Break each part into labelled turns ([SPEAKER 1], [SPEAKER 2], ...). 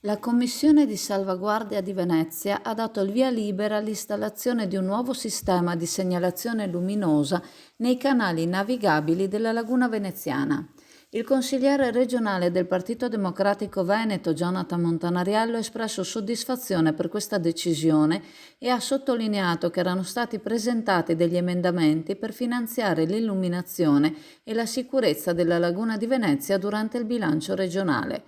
[SPEAKER 1] La Commissione di salvaguardia di Venezia ha dato il via libera all'installazione di un nuovo sistema di segnalazione luminosa nei canali navigabili della laguna veneziana. Il consigliere regionale del Partito Democratico Veneto, Jonathan Montanariello, ha espresso soddisfazione per questa decisione e ha sottolineato che erano stati presentati degli emendamenti per finanziare l'illuminazione e la sicurezza della laguna di Venezia durante il bilancio regionale.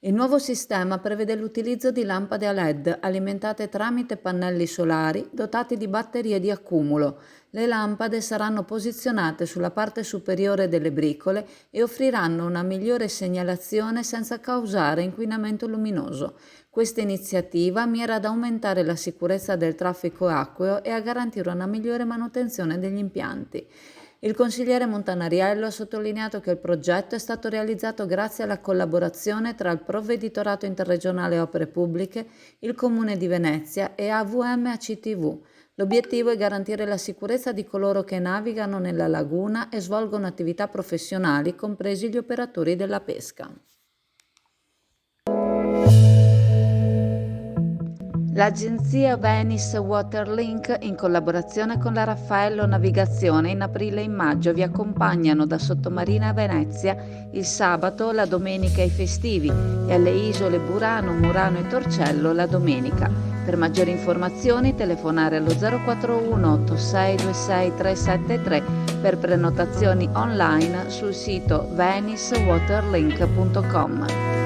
[SPEAKER 1] Il nuovo sistema prevede l'utilizzo di lampade a LED alimentate tramite pannelli solari dotati di batterie di accumulo. Le lampade saranno posizionate sulla parte superiore delle bricole e offriranno una migliore segnalazione senza causare inquinamento luminoso. Questa iniziativa mira ad aumentare la sicurezza del traffico acqueo e a garantire una migliore manutenzione degli impianti. Il consigliere Montanariello ha sottolineato che il progetto è stato realizzato grazie alla collaborazione tra il Provveditorato Interregionale Opere Pubbliche, il Comune di Venezia e AVM ACTV. L'obiettivo è garantire la sicurezza di coloro che navigano nella laguna e svolgono attività professionali, compresi gli operatori della pesca. L'agenzia Venice Waterlink, in collaborazione con la Raffaello Navigazione, in aprile e in maggio vi accompagnano da Sottomarina a Venezia il sabato, la domenica e i festivi e alle isole Burano, Murano e Torcello la domenica. Per maggiori informazioni telefonare allo 041 8626 373 per prenotazioni online sul sito venicewaterlink.com.